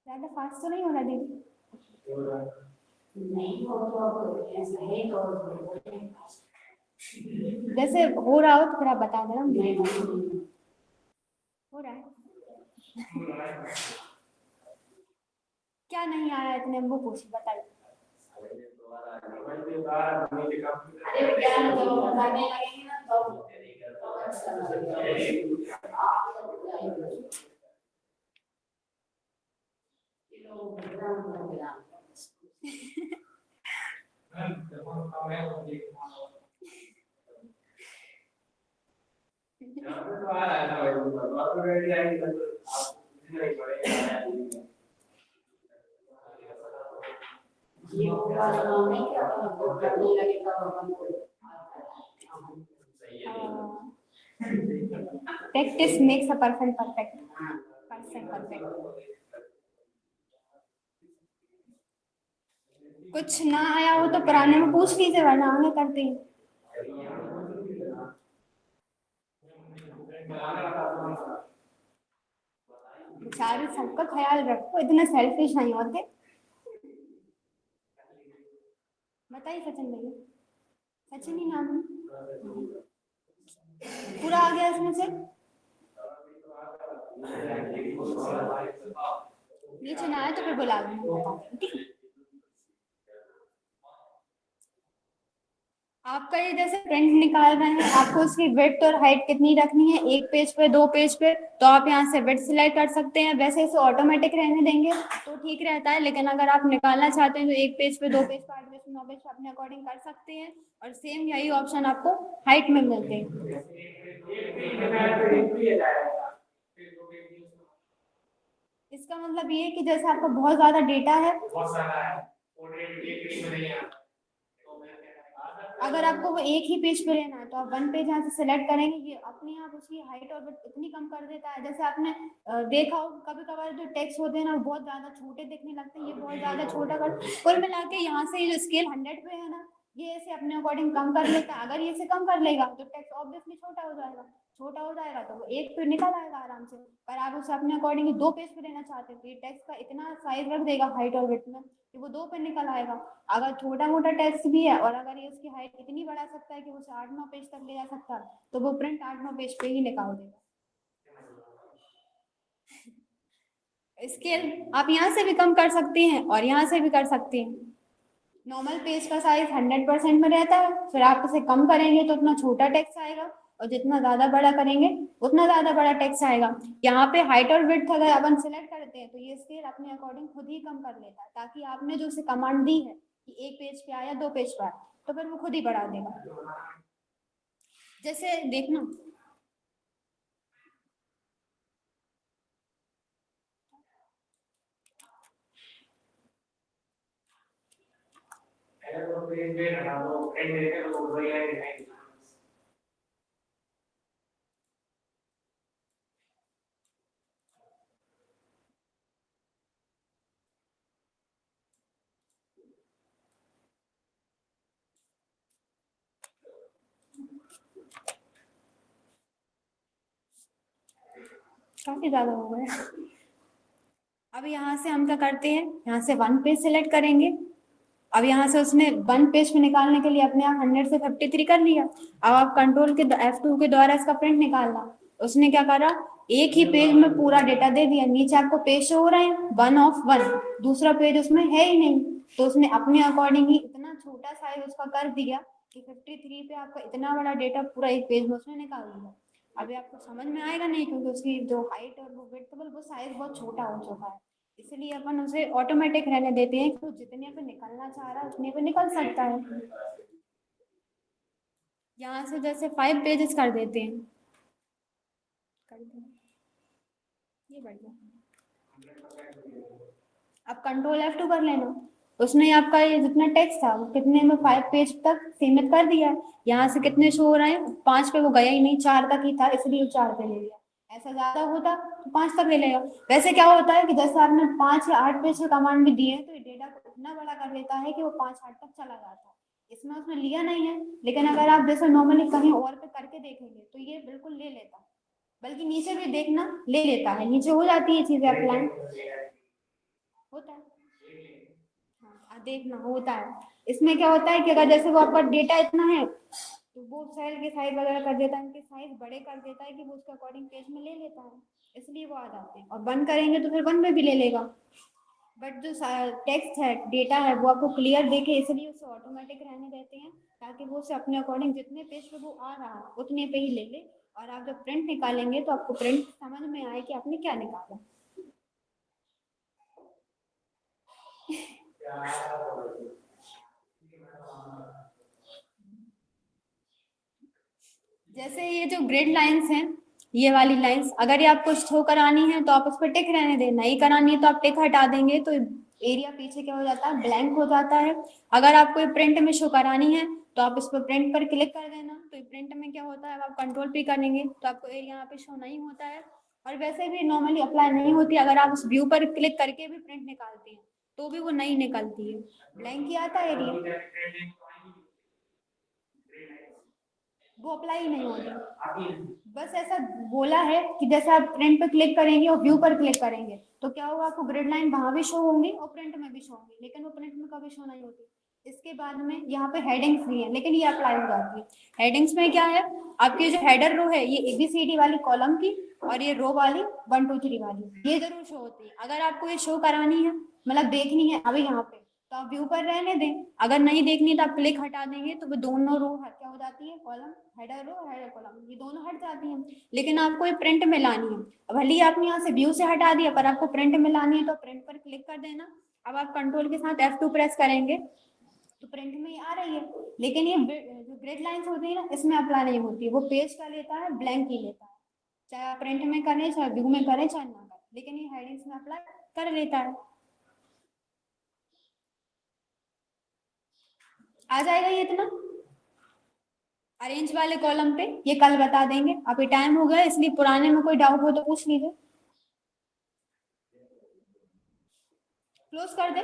ज्यादा फास्ट तो नहीं हो रहा दीदी? नहीं हो तो अब ऐसा है तो जैसे हो रहा हो तो फिर आप बता देना मुझे। हो रहा है? क्या नहीं आ रहा है इतने, वो पूछिए बताइए। अरे ज्ञान जब हम करने लगेंगे ना तो अच्छा लगेगा। ये होगा काम नहीं क्या अपन करने लगे तब अपन को practice makes a person perfect. Person perfect. कुछ ना आया हो तो पुराने में पूछ लीजिए, वरना आगे करते हैं। बेचारे सबका ख्याल रखो, इतना सेल्फिश नहीं होते। बताइए सचिन भैया। सचिन ही नाम है। पूरा आ गया इसमें से। नीचे ना आए तो फिर बुला लेना, बता देंगे, ठीक है। आपका ये जैसे प्रिंट निकाल रहे हैं, आपको उसकी विड्थ और हाइट कितनी रखनी है, एक पेज पे, दो पेज पे, तो आप यहाँ से विड्थ सिलेक्ट कर सकते हैं। वैसे इसे ऑटोमेटिक रहने देंगे तो ठीक रहता है, लेकिन अगर आप निकालना चाहते हैं तो एक पेज पे, दो पेज पे, आठ पेज पे, नौ पेज पे अपने अकॉर्डिंग कर सकते हैं। और सेम यही ऑप्शन आपको हाइट में मिलते हैं। इसका मतलब ये है कि जैसे आपका बहुत ज्यादा डेटा है, अगर आपको वो एक ही पेज पे लेना है तो आप वन पेज यहाँ से सिलेक्ट करेंगे, ये अपने आप उसकी हाइट और width इतनी कम कर देता है। जैसे आपने देखा हो कभी कभार जो टेक्स्ट होते हैं ना, वो बहुत ज्यादा छोटे दिखने लगते हैं, ये बहुत ज्यादा छोटा कर, कुल मिला के यहाँ से जो स्केल 100 पे है ना, ये ऐसे अपने अकॉर्डिंग कम कर लेता है। अगर ये इसे कम कर लेगा तो टेक्स्ट ऑब्वियसली छोटा हो जाएगा। छोटा हो जाएगा तो वो एक पे निकल आएगा आराम से। पर आप उसे अपने अकॉर्डिंग दो पेज पे लेना चाहते हैं तो ये टेक्स्ट का इतना साइज रख देगा हाइट और width में कि वो दो पे निकल आएगा। अगर छोटा मोटा टेक्स्ट भी है और अगर ये उसकी हाइट इतनी बढ़ा सकता है कि उसे 8-9 पेज तक ले जा सकता है, तो वो प्रिंट 8-9 पेज पे ही निकाल देगा। स्केल आप यहाँ से भी कम कर सकते हैं और यहाँ से भी कर सकते हैं। नॉर्मल पेज का साइज 100% में रहता है, फिर आप उसे कम करेंगे तो उतना छोटा टेक्स्ट आएगा, और जितना ज्यादा बड़ा करेंगे उतना ज्यादा बड़ा टेक्स्ट आएगा। यहाँ पे हाइट और विड्थ अगर अपन सिलेक्ट करते हैं तो ये स्केल अपने अकॉर्डिंग खुद ही कम कर लेता है, ताकि आपने जो उसे कमांड दी है कि एक पेज पे आया, दो पेज पे आया, तो फिर वो खुद ही बढ़ा देगा। जैसे देखना, काफी ज्यादा हो गया। अब यहाँ से हम क्या करते हैं, यहाँ से वन पेज सिलेक्ट करेंगे। अब यहाँ से उसने वन पेज पे निकालने के लिए अपने आप 100 से 53 कर लिया। अब आप कंट्रोल के F2 के द्वारा इसका प्रिंट निकालना। उसने क्या करा, एक ही पेज में पूरा डेटा दे दिया। नीचे आपको पेज शो हो रहे हैं 1 of 1, दूसरा पेज उसमें है ही नहीं, तो उसने अपने अकॉर्डिंग ही इतना छोटा साइज उसका कर दिया कि 53 पे आपका इतना बड़ा डेटा पूरा एक पेज में उसने निकाल दिया। अभी आपको समझ में आएगा नहीं, क्योंकि उसकी जो हाइट और वो विड्थ, वो साइज बहुत छोटा हो चुका है। इसलिए अपन उसे ऑटोमेटिक रहने देते हैं कि वो जितने पे निकलना चाह रहा है उतने पे निकल सकता है। यहाँ से जैसे 5 पेजेस कर देते हैं, कर दें, ये बढ़िया। अब कंट्रोल F2 कर लेना। उसने आपका ये जितना टेक्स्ट था वो कितने में 5 पेज तक सीमित कर दिया है। यहाँ से कितने शो हो रहे हैं, 5 पे वो गया ही नहीं, 4 तक ही था, इसलिए 4 पे ले लिया। ऐसा ज्यादा होता तो 5 तक ले लेगा। वैसे क्या होता है कि जैसे आपने 5 या 8 पेज का कमांड भी दिए हैं तो ये डेटा को इतना बड़ा कर लेता है कि वो 5-8 तक चला जाता है। इसमें उसने लिया नहीं है, लेकिन अगर आप जैसे नॉर्मली कहीं और पे करके देखेंगे तो ये बिल्कुल ले लेता है। बल्कि नीचे भी देखना, ले लेता है, नीचे हो जाती है चीजें अप्लाई। होता है। हाँ देखना होता है। इसमें क्या होता है कि अगर जैसे वो आपका डेटा इतना है तो वो सेल के साइज वगैरह कर देता है, इनके साइज बड़े कर देता है कि वो उसके अकॉर्डिंग पेज में ले लेता है, इसलिए वो आ जाते हैं। और वन करेंगे तो फिर वन में भी ले लेगा। बट जो टेक्स्ट है, डेटा है, वो आपको क्लियर देखे, इसलिए उसे ऑटोमेटिक रहने देते हैं, ताकि वो उसे अपने अकॉर्डिंग जितने पेज पे वो आ रहा है उतने पे ही ले ले। और आप जब प्रिंट निकालेंगे तो आपको प्रिंट समझ में आए कि आपने क्या निकाला। जैसे ये जो ग्रिड लाइंस हैं, ये वाली लाइंस अगर ये आपको शो करानी है तो आप उस पर टिक रहने दें, नहीं करानी है तो आप टिक हटा देंगे तो एरिया पीछे क्या हो जाता है, ब्लैंक हो जाता है। अगर आपको ये प्रिंट में शो करानी है तो आप इस पर प्रिंट पर क्लिक कर देना, तो प्रिंट में क्या होता है, आप कंट्रोल पे करेंगे तो आपको एरिया यहाँ पे शो नहीं होता है। और वैसे भी नॉर्मली अप्लाई नहीं होती, अगर आप उस व्यू पर क्लिक करके भी प्रिंट निकालते हैं तो भी वो नहीं निकलती है, ब्लैंक ही आता है एरिया, वो अप्लाई ही नहीं होगी। बस ऐसा बोला है कि जैसे आप प्रिंट पे क्लिक करेंगे और व्यू पर क्लिक करेंगे तो क्या होगा, आपको ग्रिड लाइन वहां भी शो होंगी और प्रिंट में भी शो होंगी, लेकिन वो प्रिंट में कभी शो नहीं होती। इसके बाद में यहाँ पे हेडिंग्स भी है, लेकिन ये अप्लाई हो जाती है। हेडिंग्स में क्या है, आपकी जो हेडर रो है ये ABCD वाली कॉलम की, और ये रो वाली 1 2 3 वाली, ये जरूर शो होती है। अगर आपको ये शो करानी है, मतलब देखनी है अभी यहाँ पे, तो आप व्यू पर रहने दें। अगर नहीं देखनी तो आप क्लिक हटा देंगे तो वो दोनों रो क्या हो जाती है, column, header row, header column, ये दोनों हट जाती हैं। लेकिन आपको ये प्रिंट में लानी है, भले ही आपने यहाँ से व्यू से हटा दिया, पर आपको प्रिंट में लानी है तो प्रिंट पर क्लिक कर देना। अब आप कंट्रोल के साथ F2 प्रेस करेंगे तो प्रिंट में आ रही है। लेकिन ये जो ग्रिड लाइंस होती है ना, इसमें अप्लाई नहीं होती है, वो पेज का लेता है, ब्लैंक ही लेता है। चाहे आप प्रिंट में करें, चाहे व्यू में करें, चाहे ना करें, लेकिन ये हेडिंग्स में अप्लाई कर लेता है। आ जाएगा ये इतना अरेंज वाले कॉलम पे, ये कल बता देंगे। अभी टाइम हो गया, इसलिए पुराने में कोई डाउट हो तो पूछ लीजिए। क्लोज कर दे।